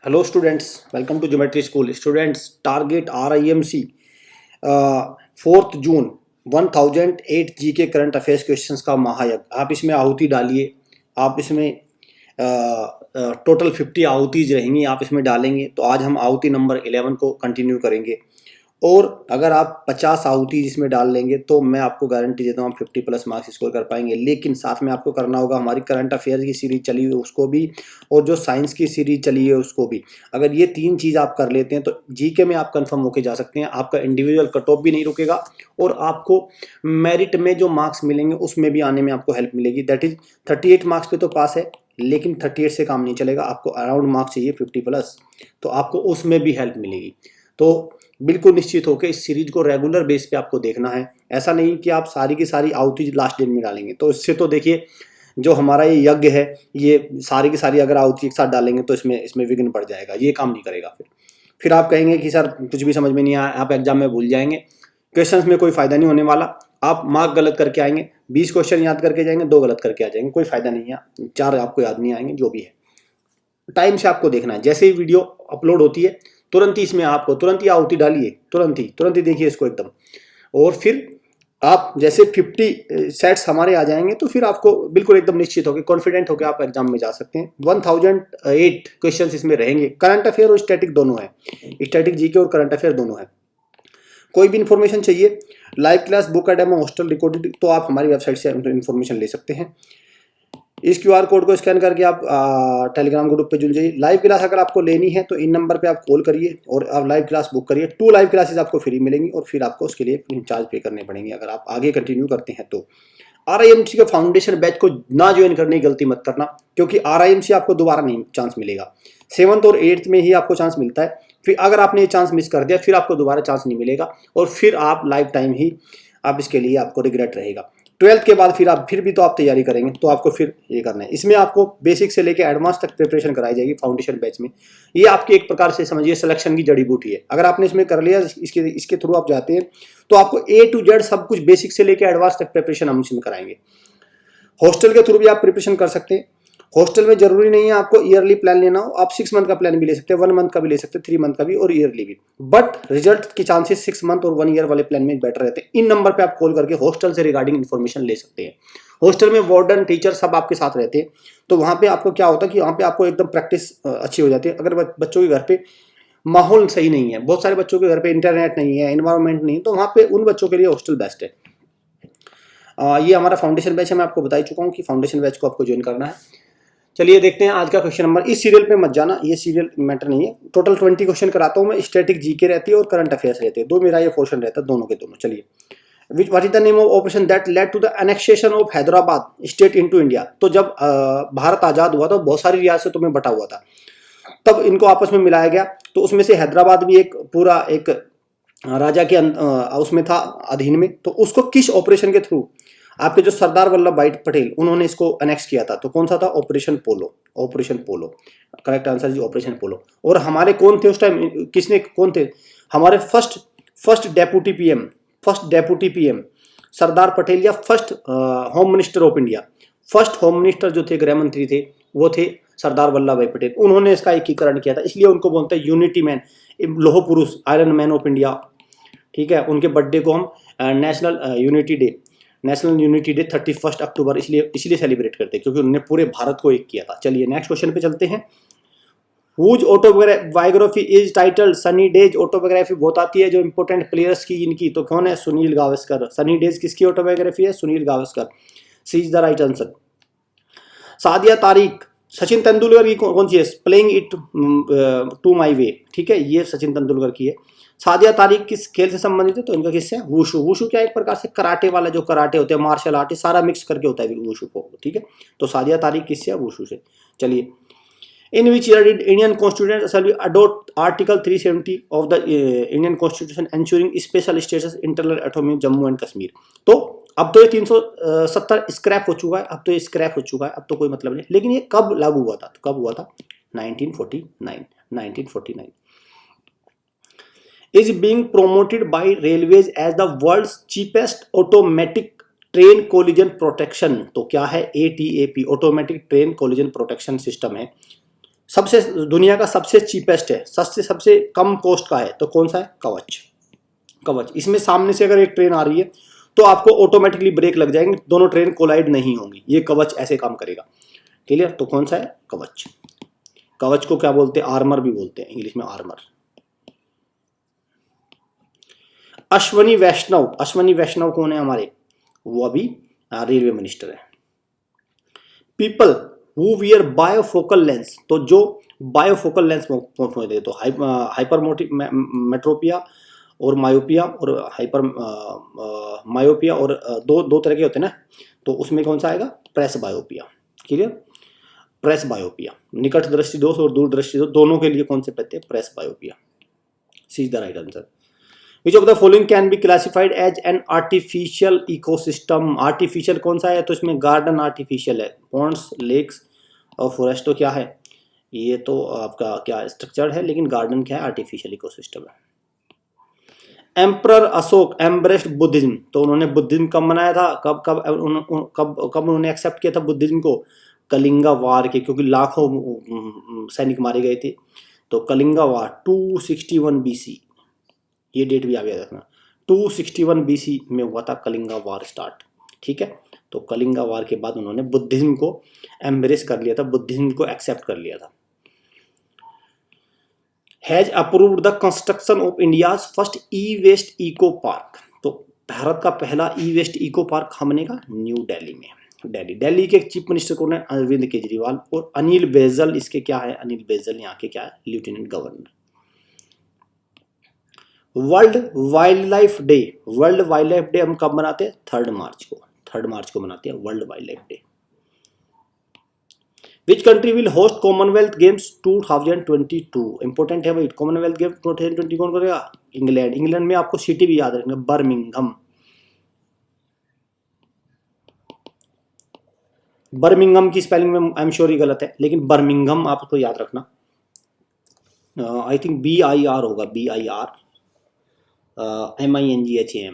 Hello students, welcome to Geometry School. Students, target RIMC 4th June 1008 GK current affairs questions का महायज्ञ। आप इसमें आहुति डालिए। आप इसमें टोटल 50 आहुतिज रहेंगी, आप इसमें डालेंगे तो आज हम आहुति नंबर 11 को कंटिन्यू करेंगे। और अगर आप 50 आहुति इसमें डाल लेंगे तो मैं आपको गारंटी देता हूँ आप 50 प्लस मार्क्स स्कोर कर पाएंगे। लेकिन साथ में आपको करना होगा हमारी करंट अफेयर्स की सीरीज चली हुई उसको भी, और जो साइंस की सीरीज चली है उसको भी। अगर ये तीन चीज़ आप कर लेते हैं तो जीके में आप कंफर्म होके जा सकते हैं। आपका इंडिविजुअल कट ऑफ भी नहीं रुकेगा और आपको मेरिट में जो मार्क्स मिलेंगे उसमें भी आने में आपको हेल्प मिलेगी। दैट इज 38 मार्क्स पे तो पास है, लेकिन 38 से काम नहीं चलेगा, आपको अराउंड मार्क्स चाहिए 50 प्लस, तो आपको उसमें भी हेल्प मिलेगी। तो बिल्कुल निश्चित होकर इस सीरीज को रेगुलर बेस पे आपको देखना है। ऐसा नहीं कि आप सारी की सारी आहुति लास्ट दिन में डालेंगे, तो इससे तो देखिए जो हमारा ये यज्ञ है, ये सारी की सारी अगर आहुति एक साथ डालेंगे तो इसमें विघ्न पड़ जाएगा, ये काम नहीं करेगा। फिर आप कहेंगे कि सर कुछ भी समझ में नहीं आया, आप एग्जाम में भूल जाएंगे, क्वेश्चंस में कोई फायदा नहीं होने वाला। आप मार्क गलत करके आएंगे, 20 क्वेश्चन याद करके जाएंगे, 2 गलत करके आ जाएंगे, कोई फायदा नहीं है, 4 आपको याद नहीं आएंगे। जो भी है टाइम से आपको देखना है। जैसे ही वीडियो अपलोड होती है तुरंत ही इसमें आपको तुरंत ही आहुति डालिए, तुरंत ही देखिए इसको एकदम। और फिर आप जैसे 50 सेट्स हमारे आ जाएंगे तो फिर आपको बिल्कुल एकदम निश्चित होकर कॉन्फिडेंट होकर आप एग्जाम में जा सकते हैं। 1008 क्वेश्चंस इसमें रहेंगे। करंट अफेयर और स्टैटिक दोनों है, स्टैटिक जीके और करंट अफेयर दोनों है। कोई भी इंफॉर्मेशन चाहिए, live class, book, demo, hostel recorded, तो आप हमारी वेबसाइट से इंफॉर्मेशन ले सकते हैं। इस क्यूआर कोड को स्कैन करके आप टेलीग्राम ग्रुप पे जुड़ जाइए। लाइव क्लास अगर आपको लेनी है तो इन नंबर पे आप कॉल करिए और आप लाइव क्लास बुक करिए। 2 लाइव क्लासेस आपको फ्री मिलेंगी और फिर आपको उसके लिए चार्ज पे करने पड़ेंगे अगर आप आगे कंटिन्यू करते हैं तो। RIMC के फाउंडेशन बैच को ना ज्वाइन करने की गलती मत करना, क्योंकि RIMC आपको दोबारा नहीं चांस मिलेगा। 7th और 8th में ही आपको चांस मिलता है। फिर अगर आपने ये चांस मिस कर दिया फिर आपको दोबारा चांस नहीं मिलेगा और फिर आप लाइफ टाइम ही आप इसके लिए आपको रिग्रेट रहेगा। 12th के बाद फिर भी तो आप तैयारी करेंगे तो आपको फिर ये करना है। इसमें आपको बेसिक से लेकर एडवांस तक प्रिपरेशन कराई जाएगी फाउंडेशन बैच में। ये आपकी एक प्रकार से समझिए सिलेक्शन की जड़ी बूटी है। अगर आपने इसमें कर लिया, इसके थ्रू आप जाते हैं तो आपको A to Z सब कुछ बेसिक से लेकर एडवांस तक प्रिपरेशन हम इसमें कराएंगे। हॉस्टल के थ्रू भी आप प्रिपरेशन कर सकते हैं। हॉस्टल में जरूरी नहीं है आपको ईयरली प्लान लेना हो, आप 6 मंथ का प्लान भी ले सकते हैं, 1 मंथ का भी ले सकते हैं, 3 मंथ का भी और ईयरली भी। बट रिजल्ट के चांसेस 6 मंथ और 1 ईयर वाले प्लान में बेटर रहते हैं। इन नंबर पे आप कॉल करके हॉस्टल से रिगार्डिंग इन्फॉर्मेशन ले सकते हैं। हॉस्टल में वार्डन, टीचर सब आपके साथ रहते हैं, तो वहाँ पे आपको क्या होता है कि वहाँ पे आपको एकदम प्रैक्टिस अच्छी हो जाती है। अगर बच्चों के घर पे माहौल सही नहीं है, बहुत सारे बच्चों के घर पे इंटरनेट नहीं है, एनवायरमेंट नहीं, तो वहाँ पे उन बच्चों के लिए हॉस्टल बेस्ट है। ये हमारा फाउंडेशन बैच है, मैं आपको बता ही चुका हूँ कि फाउंडेशन बैच को आपको ज्वाइन करना है। चलिए देखते हैं आज का क्वेश्चन नंबर। इस सीरियल पे मत जाना, ये सीरियल मैटर नहीं है। टोटल 20 क्वेश्चन कराता हूँ मैं। स्टैटिक जीके रहती है और करंट अफेयर्स रहते हैं, दो मेरा ये पोर्शन रहता है, दोनों के दोनों। चलिए, what is the name of operation that led to the annexation of Hyderabad state into India. तो जब भारत आजाद हुआ तो बहुत सारी रियासतों में बटा हुआ था, तब इनको आपस में मिलाया गया। तो उसमें से हैदराबाद भी एक पूरा एक राजा के उसमें था, अधीन में। तो उसको किस ऑपरेशन के थ्रू आपके जो सरदार वल्लभ भाई पटेल उन्होंने इसको अनेक्स किया था, तो कौन सा था? ऑपरेशन पोलो। ऑपरेशन पोलो करेक्ट आंसर जी, ऑपरेशन पोलो। और हमारे कौन थे उस टाइम, कौन थे हमारे first deputy PM Sardar Patel, या first home minister of India. First home minister जो थे, गृह मंत्री थे, वो थे सरदार वल्लभ भाई पटेल। उन्होंने इसका एकीकरण किया था, इसलिए उनको बोलते हैं यूनिटी मैन, लोह पुरुष, आयरन मैन ऑफ इंडिया। ठीक है, उनके बर्थडे को हम नेशनल यूनिटी डे 31 अक्टूबर इसलिए सेलिब्रेट करते हैं, क्योंकि उन्होंने पूरे भारत को एक किया था। चलिए नेक्स्ट क्वेश्चन पे चलते हैं। Whose autobiography is titled Sunny Days. Autobiography बहुत आती है जो इंपोर्टेंट प्लेयर्स की इनकी, तो कौन है? सुनील गावस्कर। सनी डेज किसकी ऑटोबायोग्राफी है? Sunil Gavaskar. C is the right answer. Sadia Tariq, Sachin Tendulkar की कौन सी है? Playing it to my way. ठीक है, ये सचिन तेंदुलकर की है। सादिया तारिक किस खेल से संबंधित है? तो इनका किससे है? वुशु। वुशु क्या एक प्रकार से कराटे वाला, जो कराटे होते हैं, मार्शल आर्ट, सारा मिक्स करके होता है वुशु को। ठीक है, तो सादिया तारिक किससे है? वुशु से। चलिए, in which year did Indian constitution assembly adopt article 370 of the Indian constitution ensuring special status internal autonomy Jammu and Kashmir. तो अब तो ये 370 स्क्रैप हो चुका है, अब तो ये स्क्रैप हो चुका है, अब तो कोई मतलब नहीं। लेकिन ये कब लागू हुआ था? तो कब हुआ था? 1949। is being promoted by railways as the world's cheapest automatic train collision protection। तो क्या है? ATAP, automatic train collision protection system है। सबसे दुनिया का सबसे चीपेस्ट है, सबसे कम कॉस्ट का है, तो कौन सा है? कवच। कवच। इसमें सामने से अगर एक ट्रेन आ रही है तो आपको ऑटोमेटिकली ब्रेक लग जाएंगे, दोनों ट्रेन कोलाइड नहीं होंगी, ये कवच ऐसे काम करेगा। क्लियर? तो कौन सा है? कवच। कवच को क्या बोलते हैं? आर्मर भी बोलते हैं, इंग्लिश में आर्मर। अश्वनी वैष्णव, अश्वनी वैष्णव कौन है हमारे? वो अभी रेलवे मिनिस्टर है। पीपल हु वियर बायोफोकल लेंस, तो जो बायोफोकल लेंस होते तो हाइपर मेट्रोपिया और मायोपिया, और हाइपर मायोपिया, और दो तरह के होते हैं ना, तो उसमें कौन सा आएगा? प्रेस बायोपिया। क्लियर? प्रेस बायोपिया, निकट दृष्टि दोष और दूर दृष्टि दोष दोनों के लिए कौन से पढ़ते हैं? Presbyopia. C is the right answer. Which of the following can be classified as an artificial ecosystem? Artificial कौन सा है? तो इसमें गार्डन आर्टिफिशियल है, पॉन्ड्स, लेक्स और फॉरेस्ट तो क्या है? ये तो आपका क्या स्ट्रक्चर है, लेकिन गार्डन क्या है? आर्टिफिशियल इकोसिस्टम है। एम्परर अशोक एम्ब्रेस्ड बुद्धिज्म, तो उन्होंने बुद्धिज्म कब मनाया था? कब उन्होंने एक्सेप्ट किया था बुद्धिज्म को? कलिंगा वार के, क्योंकि लाखों सैनिक मारे गए थे, तो कलिंगा वार 261 बीसी, ये डेट भी आगे रखना, 261 बीसी में हुआ था कलिंगा वार स्टार्ट। ठीक है, तो कलिंगा वार के बाद उन्होंने बुद्धिज्म को एम्ब्रेस कर लिया था, बुद्धिज्म को एक्सेप्ट कर लिया था। Has approved the construction of India's first e waste eco park, तो भारत का पहला ई वेस्ट इको पार्क कहाँ बनेगा? न्यू दिल्ली में। दिल्ली के चीफ मिनिस्टर कौन है? अरविंद केजरीवाल। और अनिल बैजल इसके क्या है? अनिल बैजल यहाँ के क्या है? Lieutenant governor. World wild life day, world wild life day हम कब मनाते हैं? 3 मार्च को, 3 मार्च को मनाते हैं world wild life day. Which country will host Commonwealth games 2022? Important है भाई, कॉमनवेल्थ गेम 2020 कौन करेगा? इंग्लैंड। इंग्लैंड में आपको सिटी भी याद रखना, बर्मिंघम। बर्मिंघम की स्पेलिंग में आई एम श्योर ही गलत है, लेकिन बर्मिंघम आपको याद रखना। आई थिंक BIR होगा, BIR MINGHAM,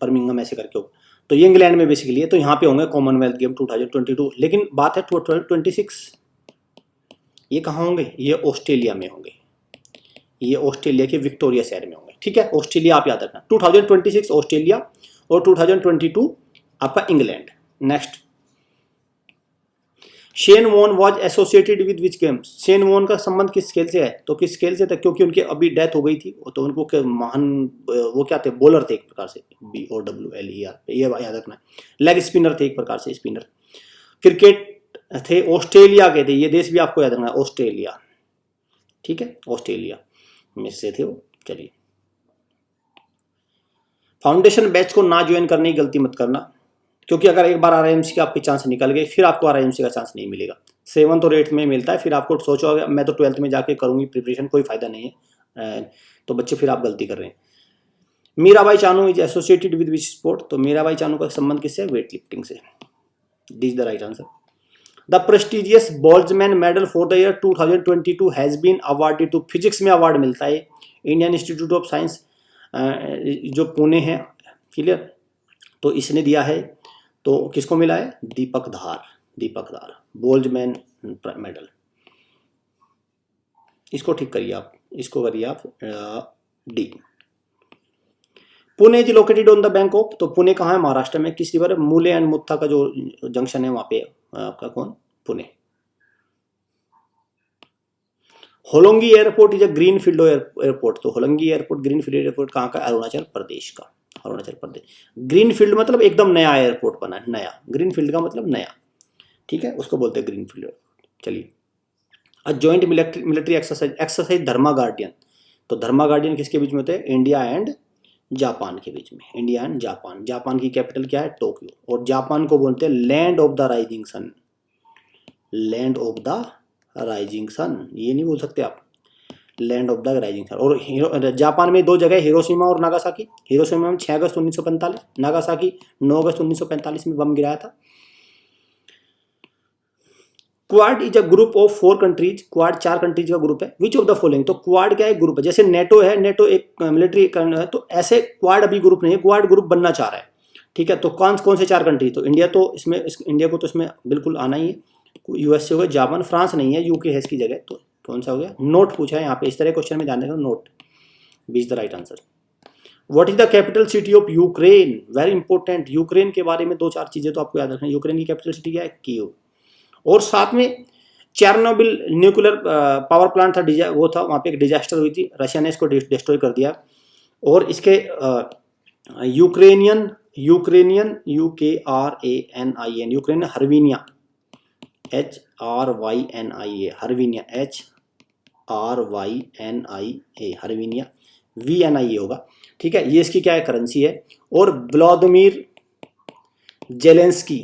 बर्मिंघम ऐसे करके होगा। तो ये इंग्लैंड में बेसिकली है, तो यहाँ पे होंगे कॉमनवेल्थ गेम 2022। लेकिन बात है 2026, ये कहाँ होंगे? ये ऑस्ट्रेलिया में होंगे, ये ऑस्ट्रेलिया के विक्टोरिया शहर में होंगे। ठीक है, ऑस्ट्रेलिया आप याद रखना। 2026 ऑस्ट्रेलिया और 2022 आपका England. Next, Shane Warne was associated with which game? Shane Warne का संबंध किस खेल से है? तो किस खेल से था? क्योंकि उनकी अभी डेथ हो गई थी, तो उनको महान वो क्या थे? बॉलर थे एक प्रकार से, BOWLER, ये याद रखना। लेग स्पिनर थे एक प्रकार से, स्पिनर। क्रिकेट थे, ऑस्ट्रेलिया के थे, ये देश भी आपको याद रखना, ऑस्ट्रेलिया। ठीक है, ऑस्ट्रेलिया में से थे वो। चलिए, फाउंडेशन बैच को ना ज्वाइन करने की गलती मत करना, क्योंकि अगर एक बार RIMC का आपके चांस निकल गए, फिर आपको RIMC का चांस नहीं मिलेगा। 7th और 8th में मिलता है, फिर आपको सोचो मैं तो 12th में जाके करूंगी प्रिपरेशन, कोई फायदा नहीं है, तो बच्चे फिर आप गलती कर रहे हैं। Mirabai Chanu is associated with which sport? तो मीराबाई चानू का संबंध किससे? वेट लिफ्टिंग से। This is the right answer. The prestigious Boltzmann medal for the year 2022 has been awarded to, physics में अवार्ड मिलता है इंडियन इंस्टीट्यूट ऑफ साइंस जो पुणे है। क्लियर? तो इसने दिया है, तो किसको मिला है? दीपक धार, दीपक धार बोल्ट्जमैन मेडल। इसको ठीक करिए आप, इसको करिए आप D। Pune is located on the bank of, तो पुणे कहाँ है? महाराष्ट्र में। किस रिवर? मूले एंड मुत्था का जो जंक्शन है वहां पे आपका कौन? Pune. Hollongi airport is a green field airport, तो Hollongi airport, green field airport कहाँ का? अरुणाचल प्रदेश का, अरुणाचल प्रदेश। ग्रीन फील्ड मतलब एकदम नया एयरपोर्ट बना है, नया। ग्रीन फील्ड का मतलब नया। ठीक है, उसको बोलते हैं ग्रीन फील्ड एयरपोर्ट। चलिए, a joint military exercise Dharma guardian, तो धर्मा गार्डियन किसके बीच में होते हैं? इंडिया एंड जापान के बीच में। India and Japan. जापान की कैपिटल क्या है? टोक्यो। और जापान को बोलते हैं land of the rising sun, land of the rising sun, ये नहीं बोल सकते आप, land of the rising sun. और जापान में 2 जगह, हिरोशिमा और नागासाकी। हिरोशिमा में 6 अगस्त 1945, नागासाकी 9 अगस्त 1945 में बम गिराया था। Quad is a group of 4 countries, quad 4 countries का ग्रुप है। विच ऑफ द फॉलोइंग, तो क्वाड क्या है? ग्रुप है। जैसे नेटो है, नेटो एक मिलिट्री है, तो ऐसे क्वाड अभी ग्रुप नहीं है, क्वाड ग्रुप बनना चाह रहा है। ठीक है, तो कौन से 4 कंट्री? तो इंडिया, तो इसमें इंडिया को तो इसमें बिल्कुल आना ही है। यूएसए हो गया, जापान, फ्रांस नहीं है, यूके है इसकी जगह, तो कौन सा हो गया, नोट पूछा है यहाँ पे, इस तरह क्वेश्चन में ध्यान रखना, note B is the right answer. What is the capital city of Ukraine, very important, Ukraine के बारे में 2-4 चीजें तो आपको याद रखना है। यूक्रेन की कैपिटल सिटी क्या है, कीव। और साथ में चेरनोबिल न्यूक्लियर पावर प्लांट था, वो था, वहाँ पे एक डिजास्टर हुई थी, रशिया ने इसको डिस्ट्रॉय कर दिया। और इसके Ukrainian Ukrainian UKRANIN Ukraine hryvnia HRYNIA hryvnia HRYNIA hryvnia VNIA होगा, ठीक है। ये इसकी क्या है, करेंसी है। और व्लादिमीर जेलेंस्की,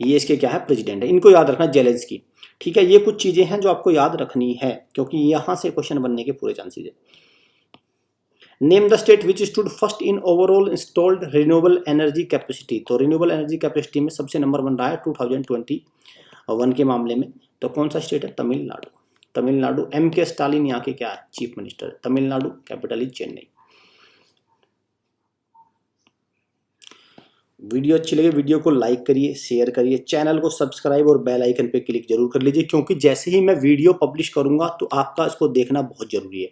ये इसके क्या है, प्रेसिडेंट है। इनको याद रखना, जेलेंस्की, ठीक है। ये कुछ चीजें हैं जो आपको याद रखनी है, क्योंकि यहां से क्वेश्चन बनने के पूरे चांसेस है। Name the state which stood first in overall installed renewable energy capacity, तो रिन्यूएबल एनर्जी कैपेसिटी में सबसे नंबर बन रहा है 2021 के मामले में, तो कौन सा स्टेट है, तमिलनाडु। तमिलनाडु, MK स्टालिन यहाँ के क्या है, चीफ मिनिस्टर है। Tamil Nadu, capital is Chennai. Video अच्छी लगे वीडियो को लाइक करिए, शेयर करिए, चैनल को सब्सक्राइब और बेल आइकन पे क्लिक जरूर कर लीजिए, क्योंकि जैसे ही मैं वीडियो पब्लिश करूंगा तो आपका इसको देखना बहुत जरूरी है।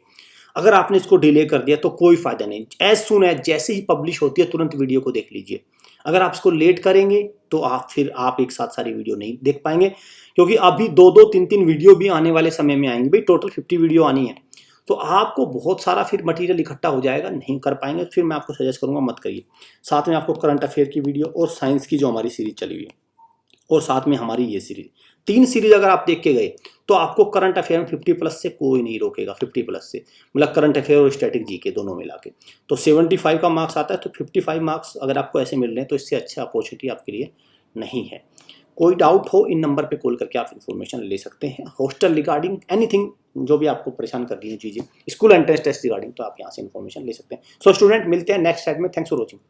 अगर आपने इसको डिले कर दिया तो कोई फायदा नहीं, एज सुन एज जैसे ही पब्लिश होती है तुरंत वीडियो को देख लीजिए। अगर आप इसको लेट करेंगे तो आप एक साथ सारी वीडियो नहीं देख पाएंगे, क्योंकि अभी 2-2, 3-3 वीडियो भी आने वाले समय में आएंगे भाई, टोटल 50 वीडियो आनी है, तो आपको बहुत सारा फिर मटेरियल इकट्ठा हो जाएगा, नहीं कर पाएंगे। फिर मैं आपको सजेस्ट करूंगा मत करिए। साथ में आपको करंट अफेयर की वीडियो और साइंस की जो हमारी सीरीज चली हुई है, और साथ में हमारी ये सीरीज, 3 सीरीज अगर आप देख के गए तो आपको करंट अफेयर में 50+ से कोई नहीं रोकेगा, 50+ से, मतलब करंट अफेयर और स्टैटिक जीके दोनों मिला के तो 75 का मार्क्स आता है। तो 55 मार्क्स अगर आपको ऐसे मिल रहे हैं तो इससे अच्छा अपॉर्चुनिटी आपके लिए नहीं है। कोई डाउट हो, इन नंबर पे कॉल करके आप इन्फॉर्मेशन ले सकते हैं, हॉस्टल रिगार्डिंग एनीथिंग, जो भी आपको परेशान कर रही है चीज़ें, स्कूल एंट्रेंस टेस्ट रिगार्डिंग, तो आप यहाँ से इन्फॉर्मेशन ले सकते हैं। सो स्टूडेंट, मिलते हैं नेक्स्ट स्लाइड में। Thanks for watching.